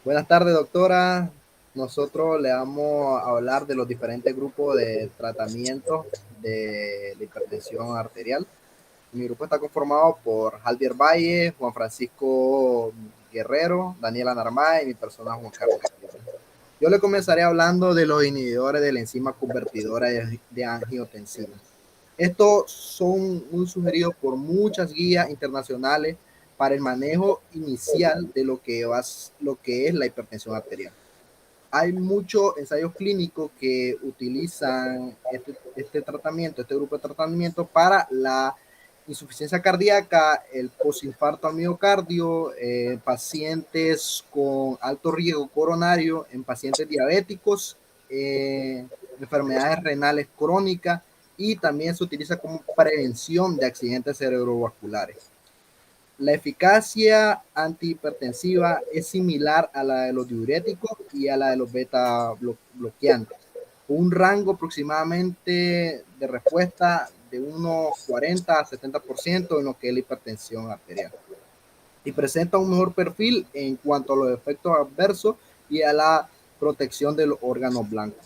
Buenas tardes, doctora. Nosotros le vamos a hablar de los diferentes grupos de tratamiento de la hipertensión arterial. Mi grupo está conformado por Javier Valle, Juan Francisco Guerrero, Daniela Narváez y mi persona Juan Carlos Castillo. Yo le comenzaré hablando de los inhibidores de la enzima convertidora de angiotensina. Estos son muy sugeridos por muchas guías internacionales para el manejo inicial de lo que es la hipertensión arterial. Hay muchos ensayos clínicos que utilizan este tratamiento, este grupo de tratamiento para la insuficiencia cardíaca, el postinfarto al miocardio, pacientes con alto riesgo coronario, en pacientes diabéticos, enfermedades renales crónicas y también se utiliza como prevención de accidentes cerebrovasculares. La eficacia antihipertensiva es similar a la de los diuréticos y a la de los beta bloqueantes. Un rango aproximadamente de respuesta de unos 40 a 70% en lo que es la hipertensión arterial. Y presenta un mejor perfil en cuanto a los efectos adversos y a la protección de los órganos blancos.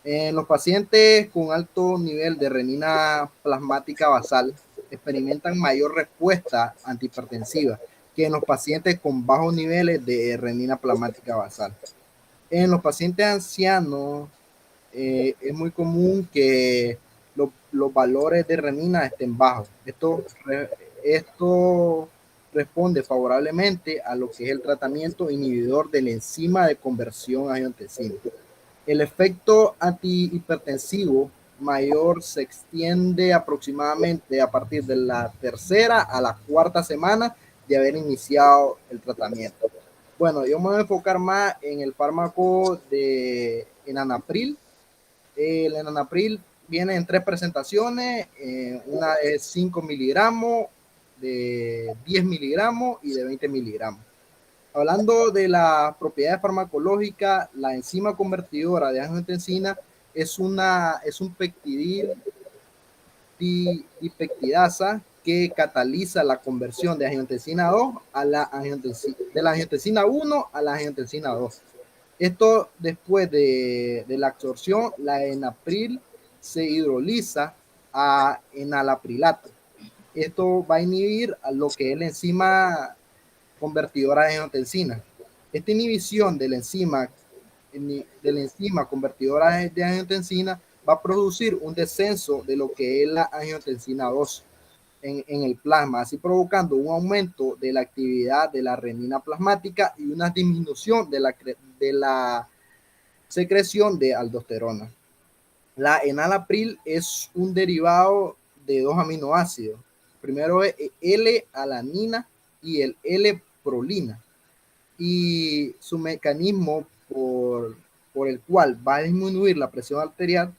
En los pacientes con alto nivel de renina plasmática basal experimentan mayor respuesta antihipertensiva que en los pacientes con bajos niveles de renina plasmática basal. En los pacientes ancianos es muy común que los valores de renina estén bajos. Esto responde favorablemente a lo que es el tratamiento inhibidor de la enzima de conversión a angiotensina. El efecto antihipertensivo mayor se extiende aproximadamente a partir de la tercera a la cuarta semana de haber iniciado el tratamiento. Bueno, yo me voy a enfocar más en el fármaco de enanapril. El enanapril viene en tres presentaciones, una es 5 miligramos, de 10 miligramos y de 20 miligramos. Hablando de las propiedades farmacológicas, la enzima convertidora de angiotensina es un peptidil dipeptidasa que cataliza la conversión de angiotensina 2 de la angiotensina 1 a la angiotensina 2. Esto después de la absorción, la enapril se hidroliza a enalaprilato. Esto va a inhibir a lo que es la enzima convertidora de angiotensina. Esta inhibición de la enzima convertidora de angiotensina va a producir un descenso de lo que es la angiotensina 2 en el plasma, así provocando un aumento de la actividad de la renina plasmática y una disminución de la secreción de aldosterona. La enalapril es un derivado de dos aminoácidos. Primero es L-alanina y el L-prolina. Y su mecanismo por el cual va a disminuir la presión arterial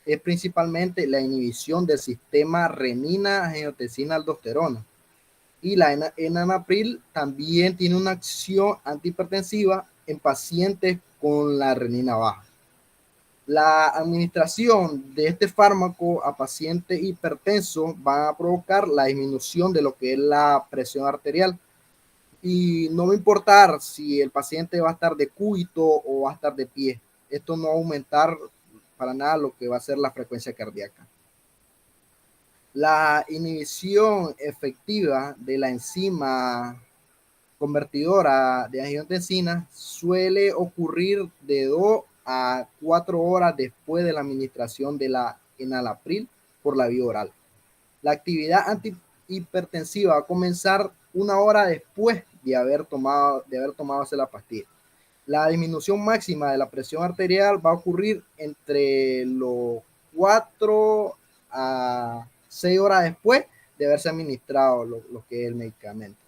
es principalmente la inhibición del sistema renina-angiotensina-aldosterona. Y la enanapril también tiene una acción antihipertensiva en pacientes con la renina baja. La administración de este fármaco a pacientes hipertensos va a provocar la disminución de lo que es la presión arterial. Y no va a importar si el paciente va a estar de cúbito o va a estar de pie. Esto no va a aumentar para nada lo que va a ser la frecuencia cardíaca. La inhibición efectiva de la enzima convertidora de angiotensina suele ocurrir de 2 a 4 horas después de la administración de la enalapril por la vía oral. La actividad antihipertensiva va a comenzar una hora después de haber tomado la pastilla. La disminución máxima de la presión arterial va a ocurrir entre los 4 a 6 horas después de haberse administrado lo que es el medicamento.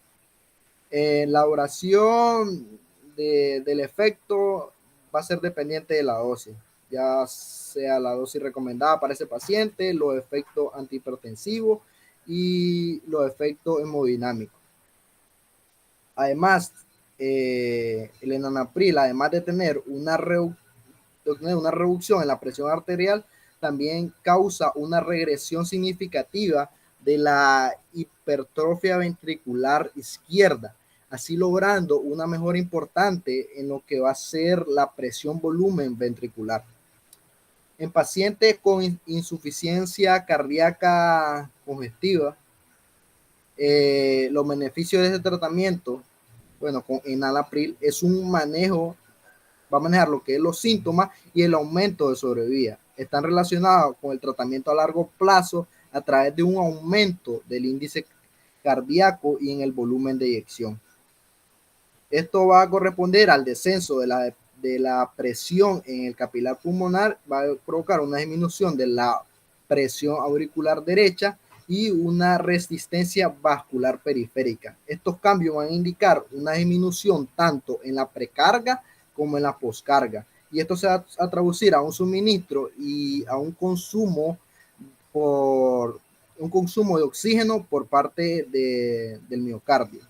La duración del efecto va a ser dependiente de la dosis, ya sea la dosis recomendada para ese paciente, los efectos antihipertensivos y los efectos hemodinámicos. Además, el enanapril, además de tener una reducción en la presión arterial, también causa una regresión significativa de la hipertrofia ventricular izquierda, así logrando una mejora importante en lo que va a ser la presión volumen ventricular. En pacientes con insuficiencia cardíaca congestiva, los beneficios de este tratamiento, bueno, con enalapril es un manejo, va a manejar lo que es los síntomas y el aumento de sobrevida. Están relacionados con el tratamiento a largo plazo a través de un aumento del índice cardíaco y en el volumen de eyección. Esto va a corresponder al descenso de la presión en el capilar pulmonar, va a provocar una disminución de la presión auricular derecha y una resistencia vascular periférica. Estos cambios van a indicar una disminución tanto en la precarga como en la poscarga. Y esto se va a traducir a un suministro y a un consumo de oxígeno por parte del miocardio.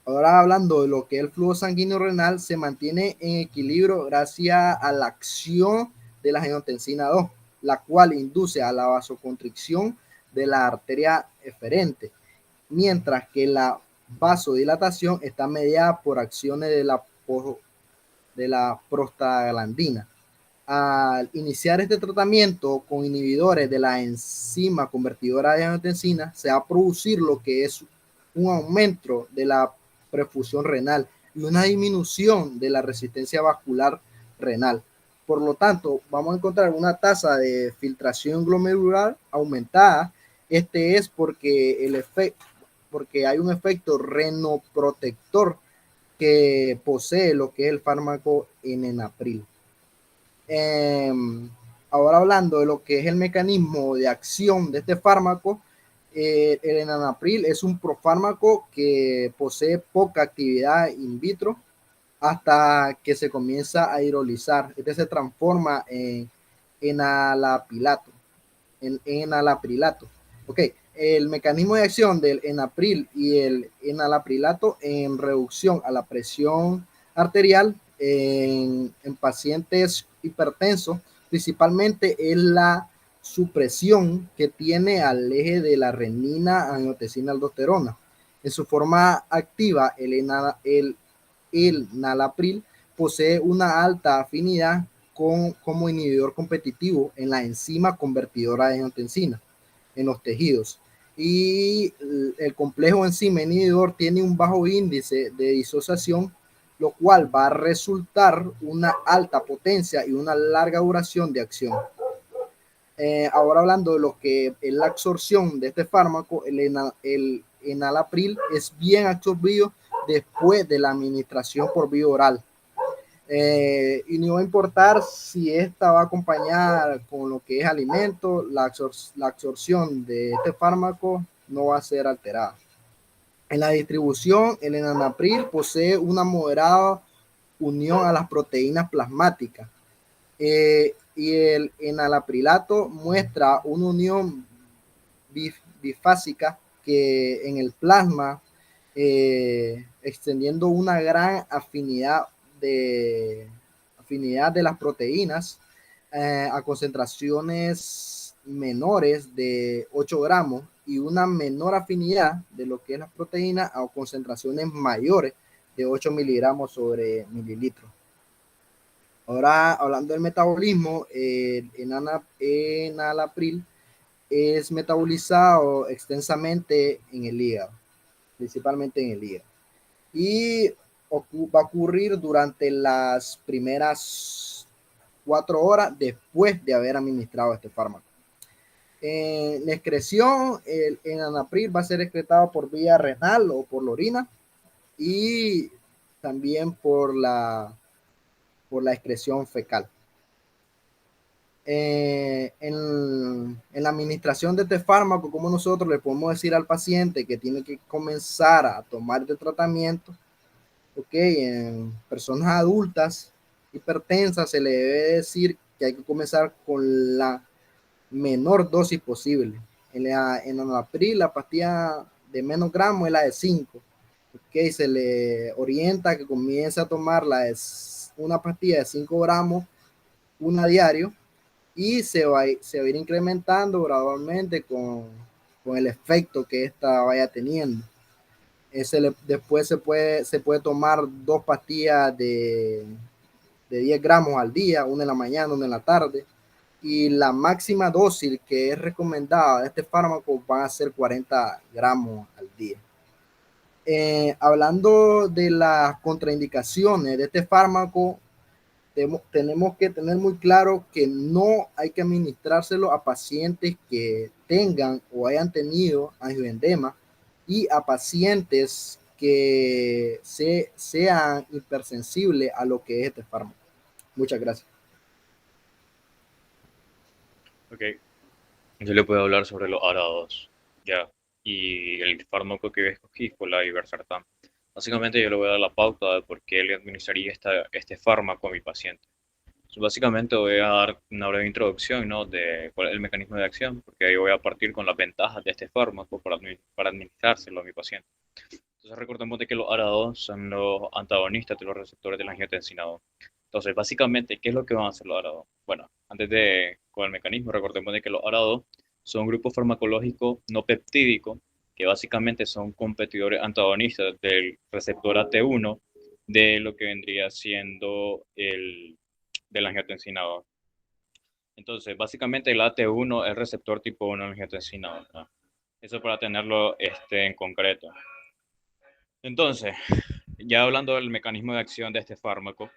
Ahora hablando de lo que es el flujo sanguíneo renal, se mantiene en equilibrio gracias a la acción de la angiotensina 2, la cual induce a la vasoconstricción de la arteria eferente, mientras que la vasodilatación está mediada por acciones de la prostaglandina. Al iniciar este tratamiento con inhibidores de la enzima convertidora de angiotensina, se va a producir lo que es un aumento de la perfusión renal y una disminución de la resistencia vascular renal. Por lo tanto, vamos a encontrar una tasa de filtración glomerular aumentada. Este es porque hay un efecto renoprotector que posee lo que es el fármaco enalapril. Ahora hablando de lo que es el mecanismo de acción de este fármaco, el enalapril es un profármaco que posee poca actividad in vitro hasta que se comienza a hidrolizar. Este se transforma en enalaprilato. Ok, el mecanismo de acción del enalapril y el enalaprilato en reducción a la presión arterial en pacientes hipertensos, principalmente es la supresión que tiene al eje de la renina, angiotensina, aldosterona. En su forma activa, el enalapril posee una alta afinidad como inhibidor competitivo en la enzima convertidora de angiotensina en los tejidos. Y el complejo enzima inhibidor tiene un bajo índice de disociación, lo cual va a resultar una alta potencia y una larga duración de acción. Ahora hablando de lo que es la absorción de este fármaco, el enalapril es bien absorbido después de la administración por vía oral. Y no va a importar si esta va acompañada con lo que es alimento, la absorción de este fármaco no va a ser alterada. En la distribución, el enalapril posee una moderada unión a las proteínas plasmáticas, y el enalaprilato muestra una unión bifásica que en el plasma, extendiendo una gran afinidad de las proteínas a concentraciones menores de 8 gramos y una menor afinidad de lo que es las proteínas a concentraciones mayores de 8 miligramos sobre mililitros. Ahora, hablando del metabolismo, el enalapril es metabolizado extensamente en el hígado, principalmente en el hígado. Y va a ocurrir durante las primeras 4 horas después de haber administrado este fármaco. En la excreción, el enalapril va a ser excretado por vía renal o por la orina y también por la excreción fecal. En la administración de este fármaco, como nosotros le podemos decir al paciente que tiene que comenzar a tomar este tratamiento, en personas adultas hipertensas se le debe decir que hay que comenzar con la menor dosis posible. En la enalapril, la pastilla de menos gramos es la de 5. Se le orienta que comience a tomar una pastilla de 5 gramos, una diario, y se va a ir incrementando gradualmente con el efecto que esta vaya teniendo. Después se puede tomar 2 pastillas de 10 gramos al día, una en la mañana, una en la tarde. Y la máxima dosis que es recomendada de este fármaco va a ser 40 gramos al día. Hablando de las contraindicaciones de este fármaco, tenemos que tener muy claro que no hay que administrárselo a pacientes que tengan o hayan tenido angioedema y a pacientes que sean hipersensibles a lo que es este fármaco. Muchas gracias. Ok, yo le puedo hablar sobre los ARA2, ya, y el fármaco que yo escogí fue la iversertán. Básicamente yo le voy a dar la pauta de por qué le administraría este fármaco a mi paciente. Básicamente voy a dar una breve introducción, ¿no?, de cuál es el mecanismo de acción, porque ahí voy a partir con las ventajas de este fármaco para administrárselo a mi paciente. Entonces recordemos de que los ARA2 son los antagonistas de los receptores de la angiotensina 2. Entonces, básicamente, ¿qué es lo que van a hacer los ARA2? Bueno, antes de con el mecanismo, recordemos de que los ARA2 son grupos farmacológicos no peptídicos que básicamente son competidores antagonistas del receptor AT1 de lo que vendría siendo el de la angiotensina 2. Entonces, básicamente el AT1 es receptor tipo 1 de la angiotensina 2, ¿no? Eso para tenerlo en concreto. Entonces, ya hablando del mecanismo de acción de este fármaco,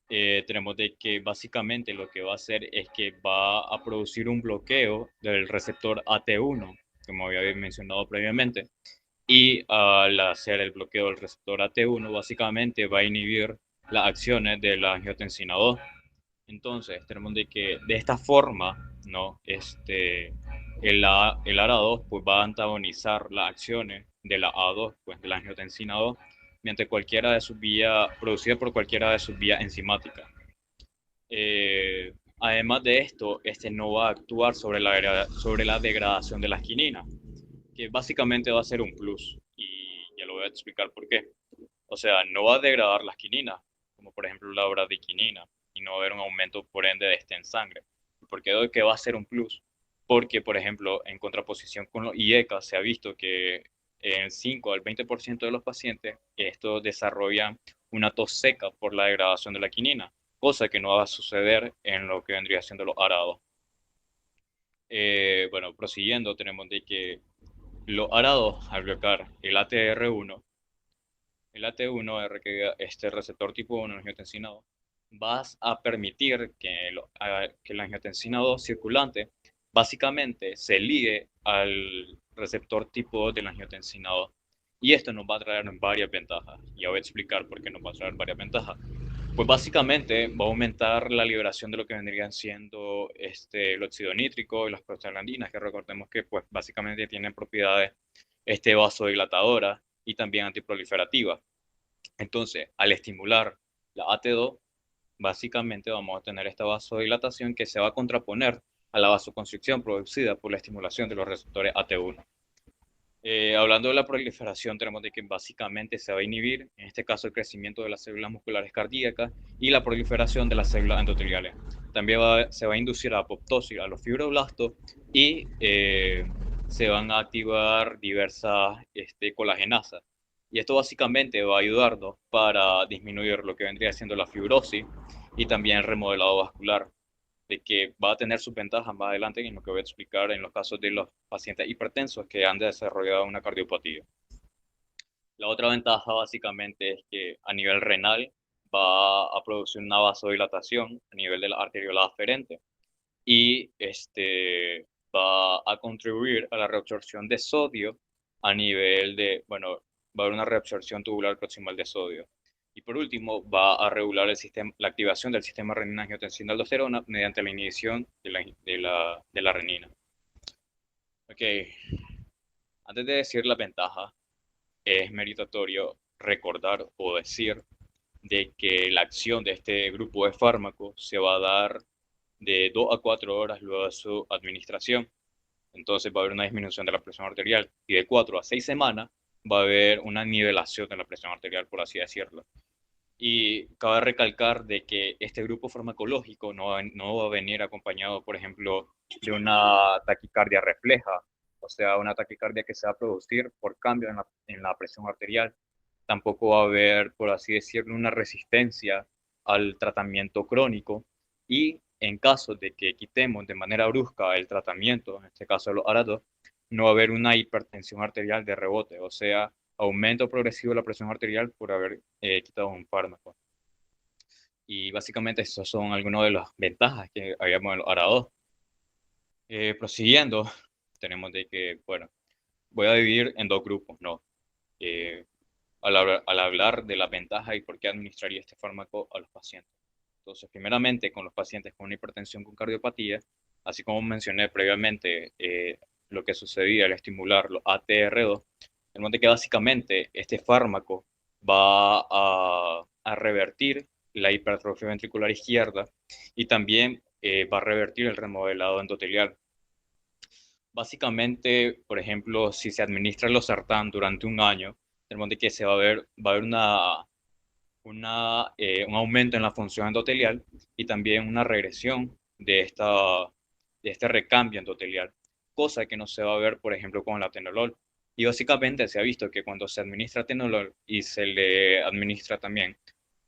tenemos de que básicamente lo que va a hacer es que va a producir un bloqueo del receptor AT1, como había mencionado previamente, y al hacer el bloqueo del receptor AT1, básicamente va a inhibir las acciones de la angiotensina 2. Entonces, tenemos de que de esta forma, ¿no? El ARA2 pues, va a antagonizar las acciones de la A2, pues, de la angiotensina 2, mediante cualquiera de sus vías, producida por cualquiera de sus vías enzimáticas. Además de esto, este no va a actuar sobre la degradación de la quinina, que básicamente va a ser un plus, y ya lo voy a explicar por qué. O sea, no va a degradar las quininas, como por ejemplo la bradiquinina, y no va a haber un aumento por ende de este en sangre. ¿Por qué doy que va a ser un plus? Porque, por ejemplo, en contraposición con los IECA, se ha visto que en 5 al 20% de los pacientes estos desarrollan una tos seca por la degradación de la quinina, cosa que no va a suceder en lo que vendría siendo los arados. Bueno, prosiguiendo, tenemos de que los arados, al bloquear el ATR1, el AT1, este receptor tipo 1 angiotensina 2, vas a permitir que la angiotensina 2 circulante básicamente se ligue al receptor tipo 2 de la angiotensina 2. Y esto nos va a traer varias ventajas. Ya voy a explicar por qué nos va a traer varias ventajas. Pues básicamente va a aumentar la liberación de lo que vendrían siendo el óxido nítrico y las prostaglandinas, que recordemos que pues básicamente tienen propiedades vasodilatadoras y también antiproliferativas. Entonces, al estimular la AT2, básicamente vamos a tener esta vasodilatación que se va a contraponer a la vasoconstricción producida por la estimulación de los receptores AT1. Hablando de la proliferación, tenemos de que básicamente se va a inhibir, en este caso, el crecimiento de las células musculares cardíacas y la proliferación de las células endoteliales. También se va a inducir a apoptosis a los fibroblastos y se van a activar diversas colagenasas. Y esto básicamente va a ayudarnos para disminuir lo que vendría siendo la fibrosis y también el remodelado vascular, de que va a tener sus ventajas más adelante en lo que voy a explicar en los casos de los pacientes hipertensos que han desarrollado una cardiopatía. La otra ventaja básicamente es que a nivel renal va a producir una vasodilatación a nivel de la arteriola aferente y va a contribuir a la reabsorción de sodio a nivel de, bueno, va a haber una reabsorción tubular proximal de sodio. Y por último, va a regular la activación del sistema renina-angiotensina-aldosterona mediante la inhibición de la renina. Ok, antes de decir la ventaja, es meritorio recordar o decir de que la acción de este grupo de fármacos se va a dar de 2 a 4 horas luego de su administración. Entonces va a haber una disminución de la presión arterial y de 4 a 6 semanas va a haber una nivelación de la presión arterial, por así decirlo. Y cabe recalcar de que este grupo farmacológico no va a venir acompañado, por ejemplo, de una taquicardia refleja o sea, una taquicardia que se va a producir por cambio en la presión arterial. Tampoco va a haber, por así decirlo, una resistencia al tratamiento crónico y en caso de que quitemos de manera brusca el tratamiento, en este caso los ARA2, no va a haber una hipertensión arterial de rebote, o sea, aumento progresivo de la presión arterial por haber quitado un fármaco. Y básicamente esas son algunas de las ventajas que habíamos en los ARA2. Prosiguiendo, tenemos de que, bueno, voy a dividir en dos grupos, ¿no? Eh, al hablar de la ventaja y por qué administraría este fármaco a los pacientes. Entonces, primeramente, con los pacientes con una hipertensión con cardiopatía, así como mencioné previamente, lo que sucedía al estimular los ATR2, el monte que básicamente este fármaco va a revertir la hipertrofia ventricular izquierda y también va a revertir el remodelado endotelial. Básicamente, por ejemplo, si se administra el losartán durante un año, tenemos de que va a haber un aumento en la función endotelial y también una regresión de este recambio endotelial, cosa que no se va a ver, por ejemplo, con el atenolol. Y básicamente se ha visto que cuando se administra atenolol y se le administra también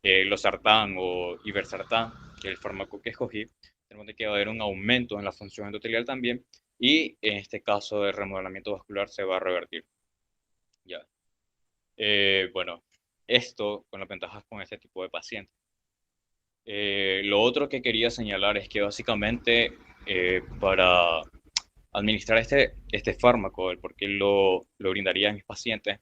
losartán o iversartán, que es el fármaco que escogí, tenemos que va a haber un aumento en la función endotelial también y en este caso el remodelamiento vascular se va a revertir. Ya. Bueno, esto con las ventajas con este tipo de pacientes. Lo otro que quería señalar es que básicamente para administrar este fármaco, el por qué lo brindaría a mis pacientes,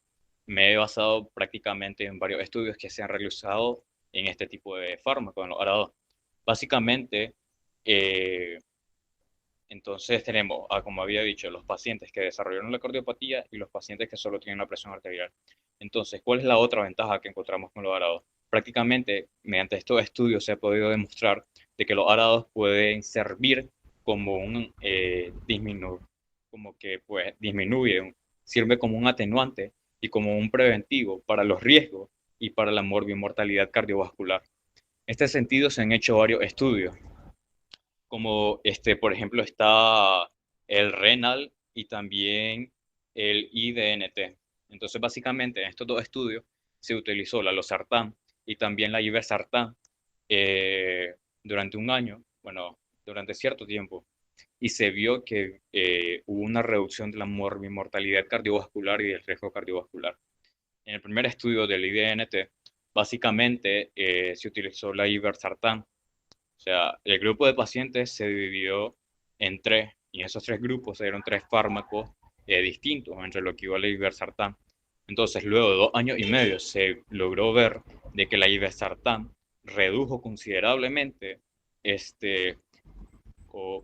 me he basado prácticamente en varios estudios que se han realizado en este tipo de fármacos, en los ARA2. Básicamente, eh, entonces tenemos, como había dicho, los pacientes que desarrollaron la cardiopatía y los pacientes que solo tienen la presión arterial. Entonces, ¿cuál es la otra ventaja que encontramos con los ARA2? Prácticamente, mediante estos estudios se ha podido demostrar de que los ARA2 pueden servir como un como que pues disminuye, sirve como un atenuante y como un preventivo para los riesgos y para la morbimortalidad cardiovascular. En este sentido se han hecho varios estudios como por ejemplo, está el renal y también el IDNT. Entonces, básicamente, en estos dos estudios se utilizó la losartán y también la iversartán durante un año, bueno, durante cierto tiempo, y se vio que hubo una reducción de la mortalidad cardiovascular y del riesgo cardiovascular. En el primer estudio del IDNT, básicamente se utilizó la iversartán. O sea, el grupo de pacientes se dividió en tres, y en esos tres grupos se dieron tres fármacos distintos entre lo que iba a iversartán. Entonces, luego de 2 años y medio, se logró ver de que la iversartán redujo considerablemente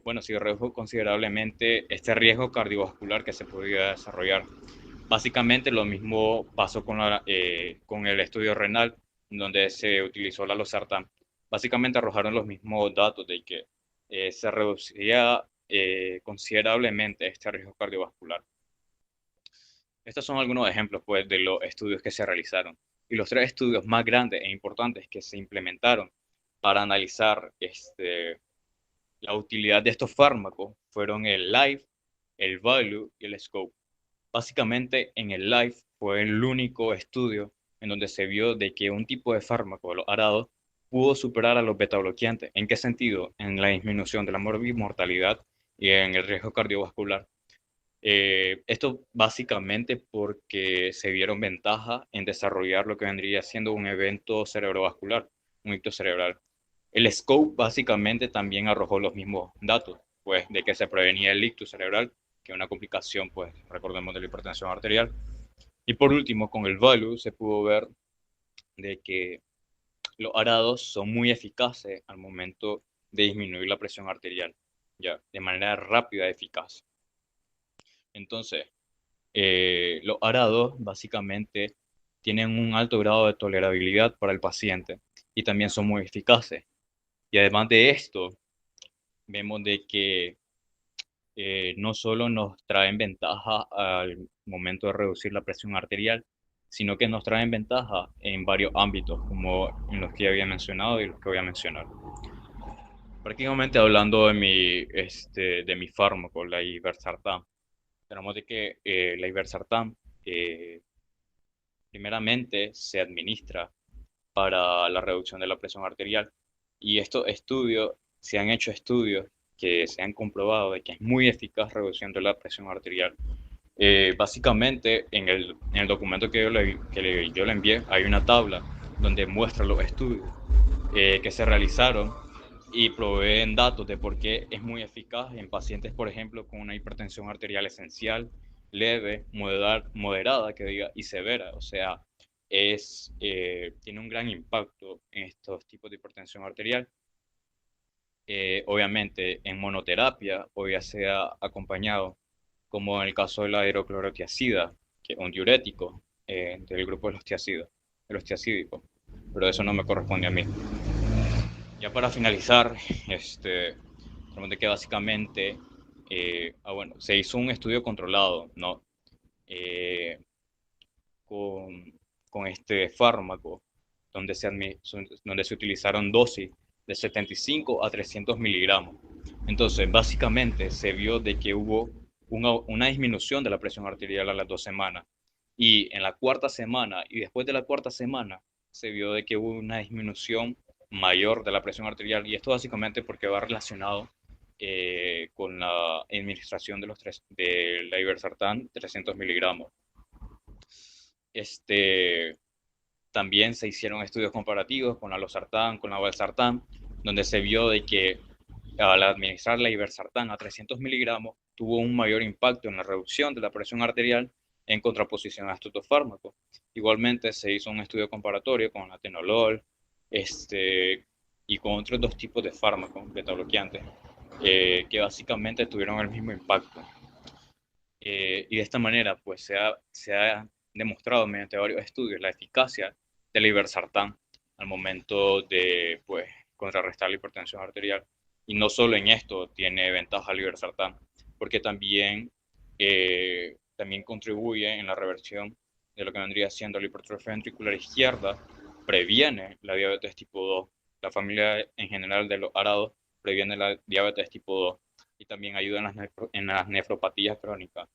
bueno, sí, redujo considerablemente este riesgo cardiovascular que se podía desarrollar. Básicamente lo mismo pasó con el estudio renal, donde se utilizó la losartán. Básicamente arrojaron los mismos datos de que se reducía considerablemente este riesgo cardiovascular. Estos son algunos ejemplos pues, de los estudios que se realizaron. Y los tres estudios más grandes e importantes que se implementaron para analizar la utilidad de estos fármacos fueron el LIFE, el VALUE y el SCOPE. Básicamente, en el LIFE fue el único estudio en donde se vio de que un tipo de fármaco, los ARA2, pudo superar a los betabloqueantes. ¿En qué sentido? En la disminución de la mortalidad y en el riesgo cardiovascular. Esto básicamente porque se vieron ventajas en desarrollar lo que vendría siendo un evento cerebrovascular, un ictus cerebral. El SCOPE básicamente también arrojó los mismos datos, pues de que se prevenía el ictus cerebral, que es una complicación, pues recordemos, de la hipertensión arterial. Y por último, con el VALUE se pudo ver de que los arados son muy eficaces al momento de disminuir la presión arterial, ya, de manera rápida y eficaz. Entonces, los arados básicamente tienen un alto grado de tolerabilidad para el paciente y también son muy eficaces. Y además de esto, vemos de que no solo nos traen ventaja al momento de reducir la presión arterial, sino que nos traen ventaja en varios ámbitos, como en los que ya había mencionado y los que voy a mencionar. Prácticamente hablando de mi fármaco, la iversartán. tenemos de que la iversartán primeramente se administra para la reducción de la presión arterial. Y estos estudios, se han hecho estudios que se han comprobado de que es muy eficaz reduciendo la presión arterial. Básicamente, en el documento yo le envié, hay una tabla donde muestra los estudios que se realizaron y proveen datos de por qué es muy eficaz en pacientes, por ejemplo, con una hipertensión arterial esencial, leve, moderada que diga, y severa. O sea, tiene un gran impacto en estos tipos de hipertensión arterial. Obviamente, en monoterapia o ya sea acompañado, como en el caso de la hidroclorotiazida, que es un diurético del grupo de los tiazídicos, pero eso no me corresponde a mí. Ya para finalizar, tenemos de que básicamente, bueno, se hizo un estudio controlado, ¿no? Eh, con, con este fármaco, donde se utilizaron dosis de 75 a 300 miligramos. Entonces, básicamente se vio de que hubo una disminución de la presión arterial a las 2 semanas. Y en la cuarta semana, y después de la cuarta semana, se vio de que hubo una disminución mayor de la presión arterial. Y esto básicamente porque va relacionado con la administración de la iversartán 300 miligramos. Este, También se hicieron estudios comparativos con la losartán, con la valsartán, donde se vio de que al administrar la iversartán a 300 miligramos tuvo un mayor impacto en la reducción de la presión arterial en contraposición a estos dos fármacos. Igualmente se hizo un estudio comparatorio con atenolol y con otros dos tipos de fármacos beta-bloqueantes que básicamente tuvieron el mismo impacto. Y de esta manera pues se ha demostrado mediante varios estudios la eficacia del iversartán al momento de pues, contrarrestar la hipertensión arterial. Y no solo en esto tiene ventaja el iversartán, porque también contribuye en la reversión de lo que vendría siendo la hipertrofia ventricular izquierda, previene la diabetes tipo 2. La familia en general de los arados previene la diabetes tipo 2 y también ayuda en las nefropatías crónicas.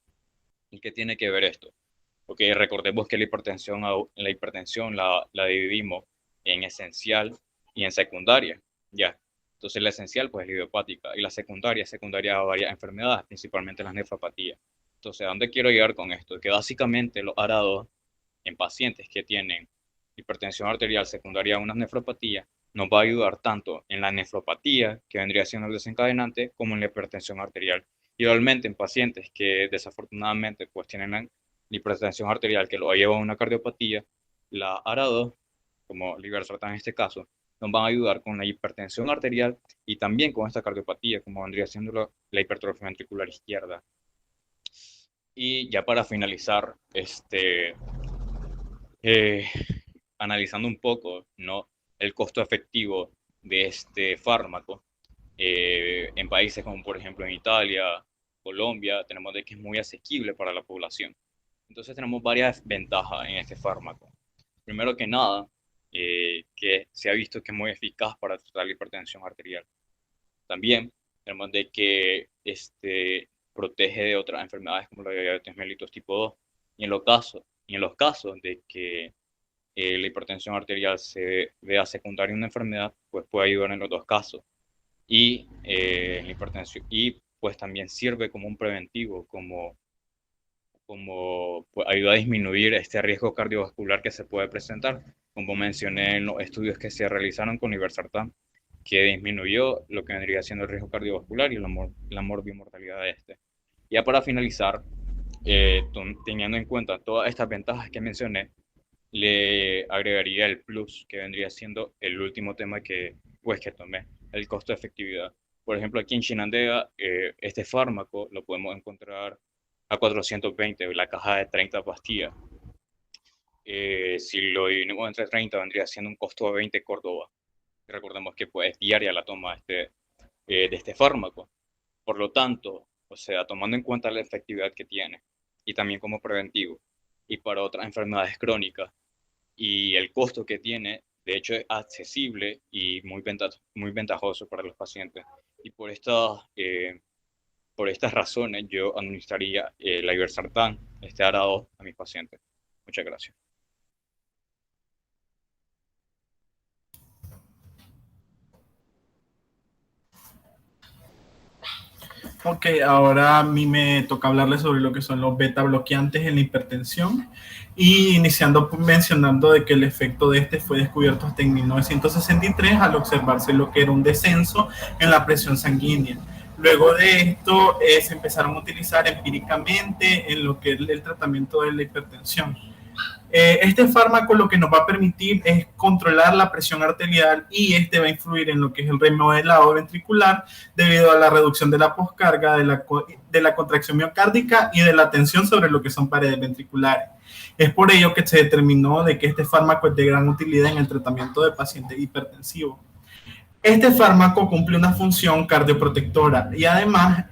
¿Y qué tiene que ver esto? Porque recordemos que la dividimos en esencial y en secundaria, ¿ya? Entonces la esencial pues es la idiopática y la secundaria a varias enfermedades, principalmente las nefropatías. Entonces, ¿a dónde quiero llegar con esto? Que básicamente los arados en pacientes que tienen hipertensión arterial secundaria a una nefropatía nos va a ayudar tanto en la nefropatía, que vendría siendo el desencadenante, como en la hipertensión arterial. Igualmente en pacientes que desafortunadamente pues tienen la hipertensión arterial que lo lleva a una cardiopatía, la ARA2, como Libersartan en este caso, nos van a ayudar con la hipertensión arterial y también con esta cardiopatía, como vendría siendo la hipertrofia ventricular izquierda. Y ya para finalizar, eh, analizando un poco, ¿no?, el costo efectivo de este fármaco en países como por ejemplo en Italia, Colombia, tenemos de que es muy asequible para la población. Entonces tenemos varias ventajas en este fármaco. Primero que nada, que se ha visto que es muy eficaz para tratar la hipertensión arterial. También tenemos de que protege de otras enfermedades como la diabetes mellitus tipo 2. Y en los casos de que la hipertensión arterial se vea secundaria a una enfermedad, pues puede ayudar en los dos casos. La hipertensión, y pues también sirve como un preventivo, como pues, ayuda a disminuir este riesgo cardiovascular que se puede presentar, como mencioné en los estudios que se realizaron con iversartán, que disminuyó lo que vendría siendo el riesgo cardiovascular y la morbimortalidad de este. Ya para finalizar, teniendo en cuenta todas estas ventajas que mencioné, le agregaría el plus, que vendría siendo el último tema que tomé, el costo de efectividad. Por ejemplo, aquí en Chinandega, este fármaco lo podemos encontrar a 420, la caja de 30 pastillas. Si lo dividimos entre 30, vendría siendo un costo de 20 Córdoba. Recordemos que pues, es diaria la toma de este fármaco. Por lo tanto, o sea, tomando en cuenta la efectividad que tiene y también como preventivo y para otras enfermedades crónicas, y el costo que tiene, de hecho, es accesible y muy ventajoso para los pacientes. Y por esta Por estas razones, yo administraría la iversartán, este ARA-2, a mis pacientes. Muchas gracias. Ok, ahora a mí me toca hablarles sobre lo que son los beta bloqueantes en la hipertensión y iniciando mencionando de que el efecto de este fue descubierto hasta en 1963 al observarse lo que era un descenso en la presión sanguínea. Luego de esto se empezaron a utilizar empíricamente en lo que es el tratamiento de la hipertensión. Este fármaco lo que nos va a permitir es controlar la presión arterial y este va a influir en lo que es el remodelado ventricular debido a la reducción de la poscarga, de la contracción miocárdica y de la tensión sobre lo que son paredes ventriculares. Es por ello que se determinó de que este fármaco es de gran utilidad en el tratamiento de pacientes hipertensivos. Este fármaco cumple una función cardioprotectora y además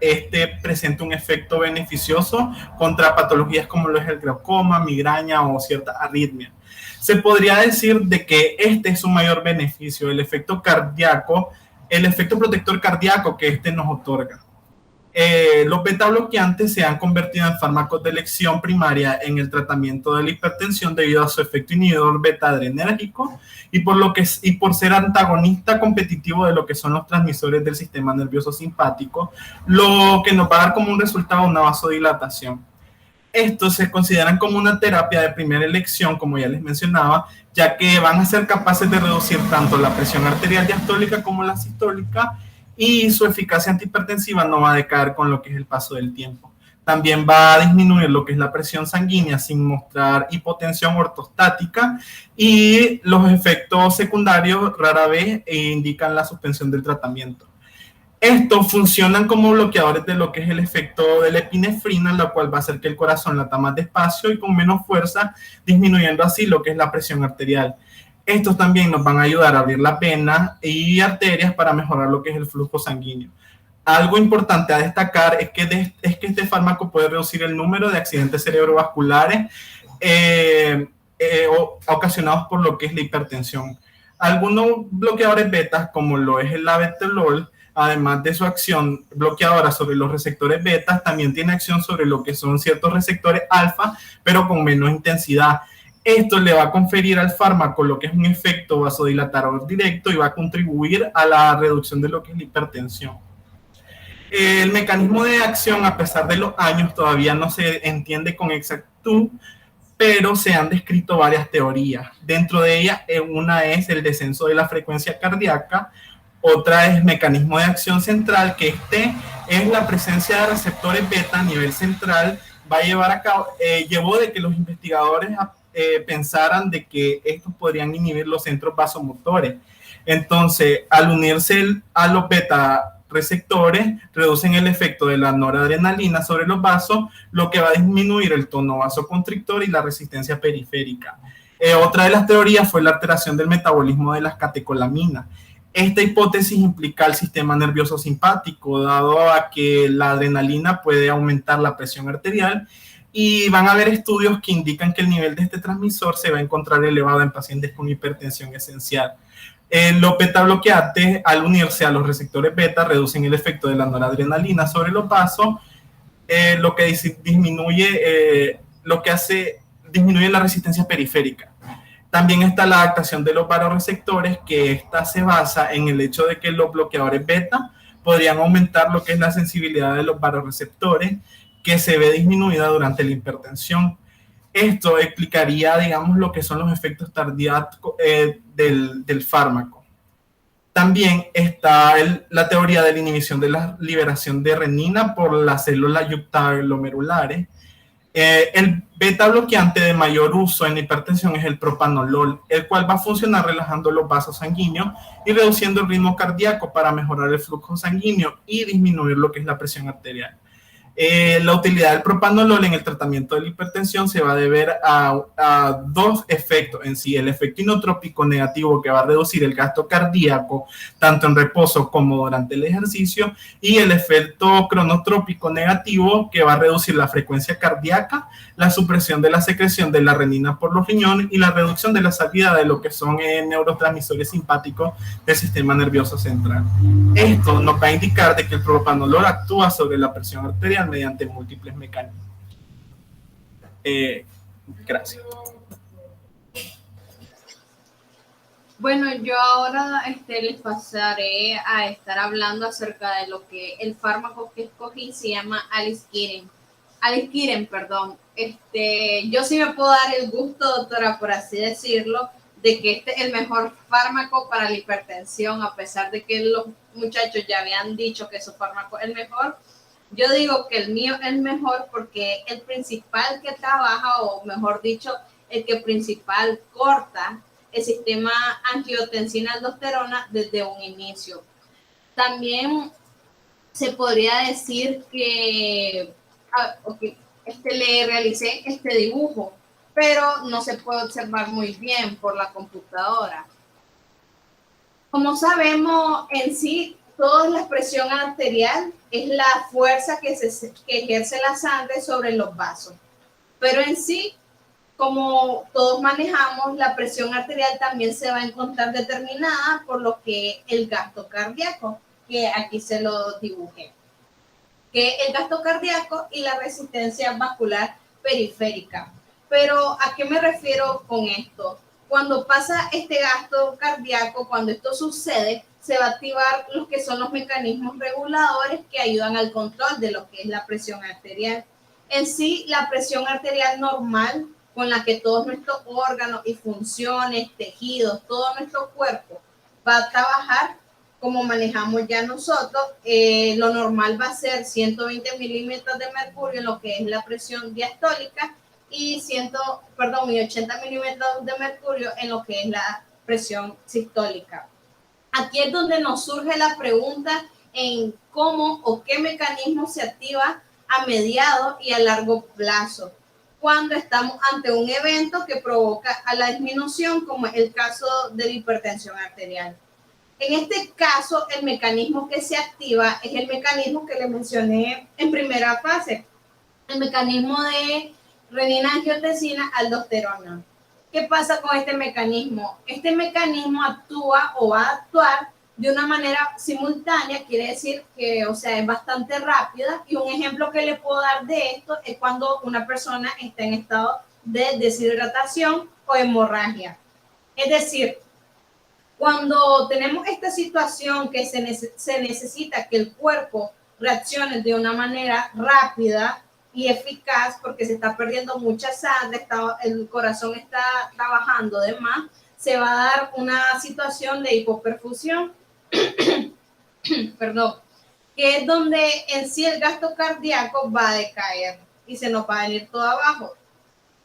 presenta un efecto beneficioso contra patologías como lo es el glaucoma, migraña o cierta arritmia. Se podría decir de que este es su mayor beneficio, el efecto cardíaco, el efecto protector cardíaco que este nos otorga. Los beta bloqueantes se han convertido en fármacos de elección primaria en el tratamiento de la hipertensión debido a su efecto inhibidor beta adrenérgico y por ser antagonista competitivo de lo que son los transmisores del sistema nervioso simpático, lo que nos va a dar como un resultado una vasodilatación. Estos se consideran como una terapia de primera elección, como ya les mencionaba, ya que van a ser capaces de reducir tanto la presión arterial diastólica como la sistólica, y su eficacia antihipertensiva no va a decaer con lo que es el paso del tiempo. También va a disminuir lo que es la presión sanguínea sin mostrar hipotensión ortostática y los efectos secundarios rara vez indican la suspensión del tratamiento. Estos funcionan como bloqueadores de lo que es el efecto de la epinefrina, la cual va a hacer que el corazón lata más despacio y con menos fuerza, disminuyendo así lo que es la presión arterial. Estos también nos van a ayudar a abrir las venas y arterias para mejorar lo que es el flujo sanguíneo. Algo importante a destacar es que este fármaco puede reducir el número de accidentes cerebrovasculares ocasionados por lo que es la hipertensión. Algunos bloqueadores beta, como lo es el labetalol, además de su acción bloqueadora sobre los receptores beta, también tiene acción sobre lo que son ciertos receptores alfa, pero con menos intensidad. Esto le va a conferir al fármaco lo que es un efecto vasodilatador directo y va a contribuir a la reducción de lo que es la hipertensión. El mecanismo de acción, a pesar de los años, todavía no se entiende con exactitud, pero se han descrito varias teorías. Dentro de ellas, una es el descenso de la frecuencia cardíaca, otra es mecanismo de acción central, que es la presencia de receptores beta a nivel central, va a llevar a cabo, llevó de que los investigadores pensaran de que estos podrían inhibir los centros vasomotores. Entonces, al unirse a los beta receptores, reducen el efecto de la noradrenalina sobre los vasos, lo que va a disminuir el tono vasoconstrictor y la resistencia periférica. Otra de las teorías fue la alteración del metabolismo de las catecolaminas. Esta hipótesis implica el sistema nervioso simpático, dado a que la adrenalina puede aumentar la presión arterial, y van a haber estudios que indican que el nivel de este transmisor se va a encontrar elevado en pacientes con hipertensión esencial. Los beta bloqueantes, al unirse a los receptores beta, reducen el efecto de la noradrenalina sobre los vasos, lo que disminuye la resistencia periférica. También está la adaptación de los vasoreceptores, que esta se basa en el hecho de que los bloqueadores beta podrían aumentar lo que es la sensibilidad de los vasoreceptores, que se ve disminuida durante la hipertensión. Esto explicaría, digamos, lo que son los efectos tardíacos del fármaco. También está la teoría de la inhibición de la liberación de renina por las células yuctaglomerulares. El beta bloqueante de mayor uso en hipertensión es el propanolol, el cual va a funcionar relajando los vasos sanguíneos y reduciendo el ritmo cardíaco para mejorar el flujo sanguíneo y disminuir lo que es la presión arterial. La utilidad del propanolol en el tratamiento de la hipertensión se va a deber a dos efectos en sí. El efecto inotrópico negativo, que va a reducir el gasto cardíaco tanto en reposo como durante el ejercicio, y el efecto cronotrópico negativo, que va a reducir la frecuencia cardíaca, la supresión de la secreción de la renina por los riñones y la reducción de la salida de lo que son neurotransmisores simpáticos del sistema nervioso central. Esto nos va a indicar de que el propanolol actúa sobre la presión arterial mediante múltiples mecanismos. Gracias. Bueno, yo ahora les pasaré a estar hablando acerca de lo que el fármaco que escogí se llama Aliskiren, perdón. Yo sí me puedo dar el gusto, doctora, por así decirlo, de que este es el mejor fármaco para la hipertensión, a pesar de que los muchachos ya habían dicho que su fármaco es el mejor. Yo digo que el mío es mejor porque el principal que trabaja, o mejor dicho, el que principal corta el sistema angiotensina-aldosterona desde un inicio. También se podría decir que le realicé este dibujo, pero no se puede observar muy bien por la computadora. Como sabemos, en sí, toda la presión arterial es la fuerza que ejerce la sangre sobre los vasos. Pero en sí, como todos manejamos, la presión arterial también se va a encontrar determinada por lo que el gasto cardíaco, que aquí se lo dibujé, que el gasto cardíaco y la resistencia vascular periférica. Pero ¿a qué me refiero con esto? Cuando pasa este gasto cardíaco, cuando esto sucede, se va a activar los que son los mecanismos reguladores que ayudan al control de lo que es la presión arterial. En sí, la presión arterial normal, con la que todos nuestros órganos y funciones, tejidos, todo nuestro cuerpo va a trabajar como manejamos ya nosotros, lo normal va a ser 120 milímetros de mercurio en lo que es la presión diastólica y 80 milímetros de mercurio en lo que es la presión sistólica. Aquí es donde nos surge la pregunta en cómo o qué mecanismo se activa a mediado y a largo plazo cuando estamos ante un evento que provoca a la disminución, como es el caso de la hipertensión arterial. En este caso, el mecanismo que se activa es el mecanismo que les mencioné en primera fase, el mecanismo de renina-angiotensina-aldosterona. ¿Qué pasa con este mecanismo? Este mecanismo actúa o va a actuar de una manera simultánea, quiere decir que, o sea, es bastante rápida, y un ejemplo que le puedo dar de esto es cuando una persona está en estado de deshidratación o hemorragia. Es decir, cuando tenemos esta situación que se necesita que el cuerpo reaccione de una manera rápida y eficaz porque se está perdiendo mucha sangre, el corazón está trabajando de más, se va a dar una situación de hipoperfusión, perdón, que es donde en sí el gasto cardíaco va a decaer y se nos va a venir todo abajo.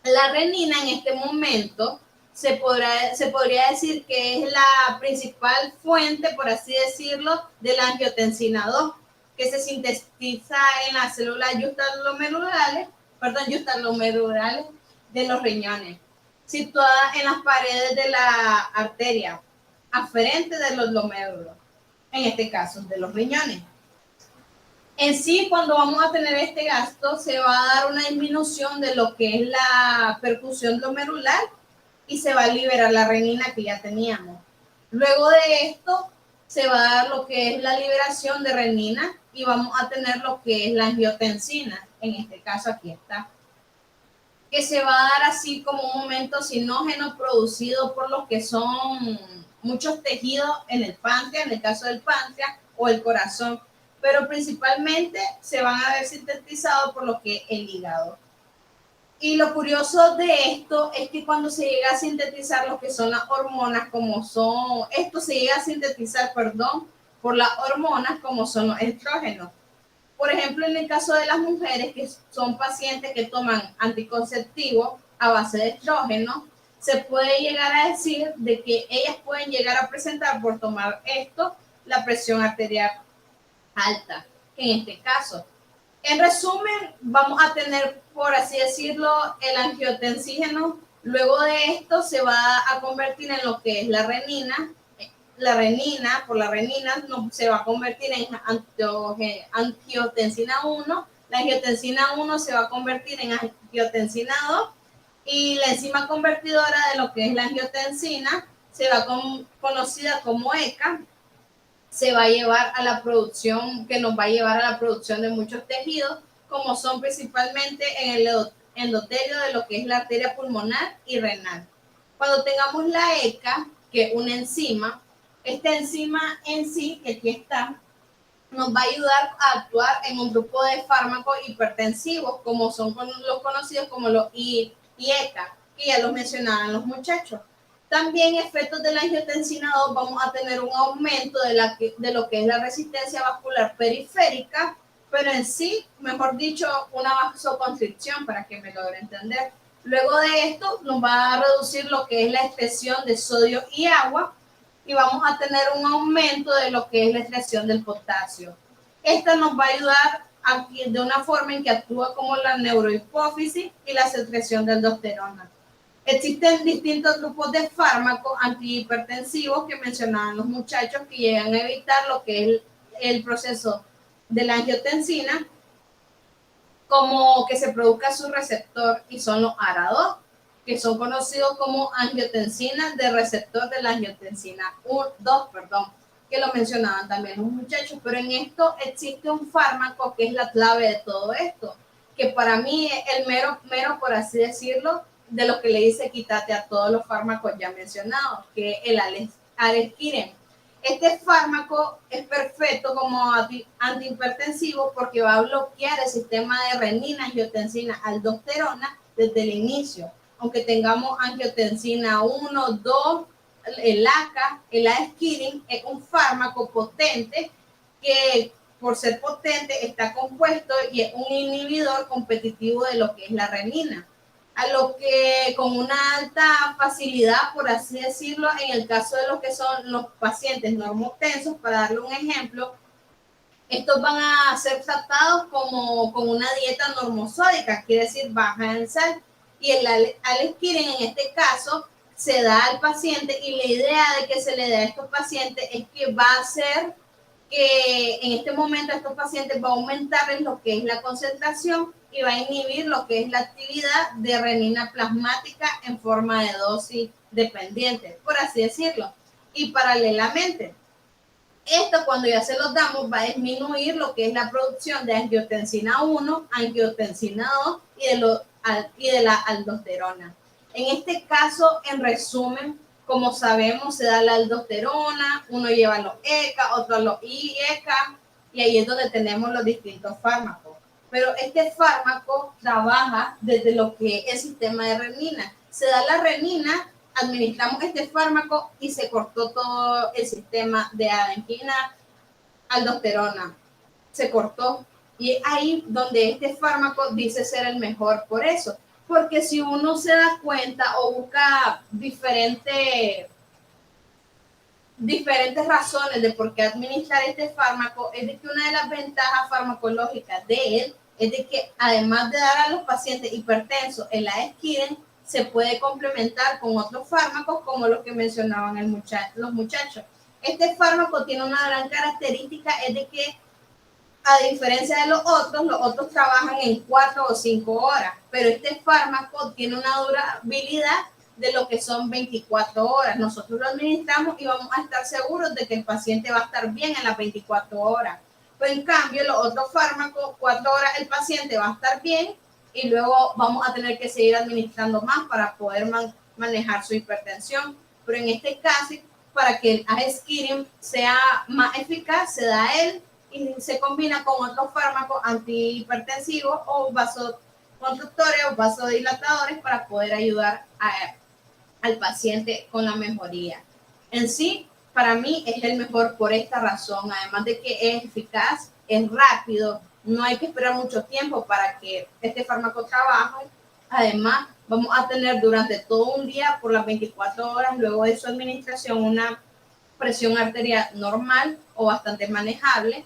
La renina en este momento se podría decir que es la principal fuente, por así decirlo, de la angiotensina 2, que se sintetiza en las células justaglomerulales de los riñones, situadas en las paredes de la arteria aferente de los glomérulos, en este caso de los riñones. En sí, cuando vamos a tener este gasto, se va a dar una disminución de lo que es la percusión glomerular y se va a liberar la renina que ya teníamos. Luego de esto, se va a dar lo que es la liberación de renina y vamos a tener lo que es la angiotensina, en este caso aquí está, que se va a dar así como un momento sinógeno producido por lo que son muchos tejidos en el páncreas, en el caso del páncreas o el corazón, pero principalmente se van a ver sintetizados por lo que es el hígado. Y lo curioso de esto es que cuando se llega a sintetizar lo que son las hormonas, se llega a sintetizar, por las hormonas como son los estrógenos. Por ejemplo, en el caso de las mujeres que son pacientes que toman anticonceptivos a base de estrógenos, se puede llegar a decir de que ellas pueden llegar a presentar por tomar esto la presión arterial alta, en este caso. En resumen, vamos a tener, por así decirlo, el angiotensígeno. Luego de esto se va a convertir en lo que es la renina. La renina, por la renina, se va a convertir en angiotensina 1. La angiotensina 1 se va a convertir en angiotensina 2. Y la enzima convertidora de lo que es la angiotensina se va conocida como ECA, se va a llevar a la producción, que nos va a llevar a la producción de muchos tejidos, como son principalmente en el endotelio de lo que es la arteria pulmonar y renal. Cuando tengamos la ECA, que es una enzima, esta enzima en sí, que aquí está, nos va a ayudar a actuar en un grupo de fármacos hipertensivos, como son los conocidos como los IECA, que ya los mencionaban los muchachos. También efectos de la angiotensina 2, vamos a tener un aumento de lo que es la resistencia vascular periférica, pero en sí, mejor dicho, una vasoconstricción, para que me logre entender. Luego de esto, nos va a reducir lo que es la excreción de sodio y agua, y vamos a tener un aumento de lo que es la excreción del potasio. Esta nos va a ayudar de una forma en que actúa como la neurohipófisis y la secreción de aldosterona. Existen distintos grupos de fármacos antihipertensivos que mencionaban los muchachos, que llegan a evitar lo que es el proceso de la angiotensina, como que se produzca su receptor, y son los ARA2, que son conocidos como angiotensinas de receptor de la angiotensina 2, que lo mencionaban también los muchachos. Pero en esto existe un fármaco que es la clave de todo esto, que para mí es el mero, por así decirlo, de lo que le dice quítate a todos los fármacos ya mencionados, que es el Aleskiren. Este fármaco es perfecto como antihipertensivo porque va a bloquear el sistema de renina, angiotensina, aldosterona desde el inicio. Aunque tengamos angiotensina 1, 2, el ACA, el Aleskiren es un fármaco potente que, por ser potente, está compuesto y es un inhibidor competitivo de lo que es la renina, a lo que con una alta facilidad, por así decirlo, en el caso de lo que son los pacientes normotensos, para darle un ejemplo, estos van a ser tratados como con una dieta normosódica, quiere decir baja en sal, y el Aleskiren en este caso se da al paciente, y la idea de que se le dé a estos pacientes es que va a hacer que en este momento a estos pacientes va a aumentarles lo que es la concentración y va a inhibir lo que es la actividad de renina plasmática en forma de dosis dependiente, por así decirlo. Y paralelamente, esto cuando ya se los damos va a disminuir lo que es la producción de angiotensina 1, angiotensina 2 y de la aldosterona. En este caso, en resumen, como sabemos, se da la aldosterona, uno lleva los ECA, otro los IECA, y ahí es donde tenemos los distintos fármacos. Pero este fármaco trabaja desde lo que es el sistema de renina. Se da la renina, administramos este fármaco y se cortó todo el sistema de adenina, aldosterona. Se cortó. Y es ahí donde este fármaco dice ser el mejor por eso. Porque si uno se da cuenta o busca diferentes razones de por qué administrar este fármaco, es de que una de las ventajas farmacológicas de él es de que además de dar a los pacientes hipertensos el Aleskiren, se puede complementar con otros fármacos como los que mencionaban los muchachos. Este fármaco tiene una gran característica, es de que a diferencia de los otros trabajan en 4 o 5 horas, pero este fármaco tiene una durabilidad de lo que son 24 horas. Nosotros lo administramos y vamos a estar seguros de que el paciente va a estar bien en las 24 horas. Pues en cambio, los otros fármacos, 4 horas el paciente va a estar bien y luego vamos a tener que seguir administrando más para poder manejar su hipertensión. Pero en este caso, para que el Aleskiren sea más eficaz, se da él y se combina con otros fármacos antihipertensivos o vasoconstrictores o vasodilatadores para poder ayudar al paciente con la mejoría. En sí, para mí es el mejor por esta razón, además de que es eficaz, es rápido, no hay que esperar mucho tiempo para que este fármaco trabaje. Además, vamos a tener durante todo un día, por las 24 horas, luego de su administración, una presión arterial normal o bastante manejable,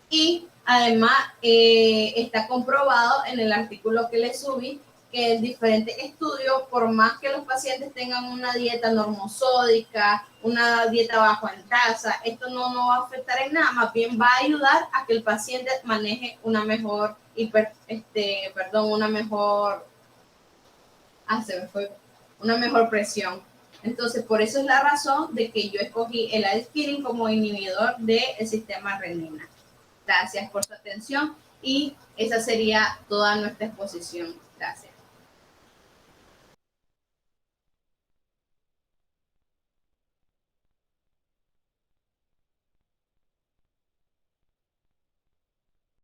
y Además, está comprobado en el artículo que le subí que en diferentes estudios, por más que los pacientes tengan una dieta normosódica, una dieta bajo en grasa, esto no va a afectar en nada, más bien va a ayudar a que el paciente maneje una mejor una mejor presión. Entonces, por eso es la razón de que yo escogí el adequine como inhibidor del sistema renina. Gracias por su atención y esa sería toda nuestra exposición. Gracias.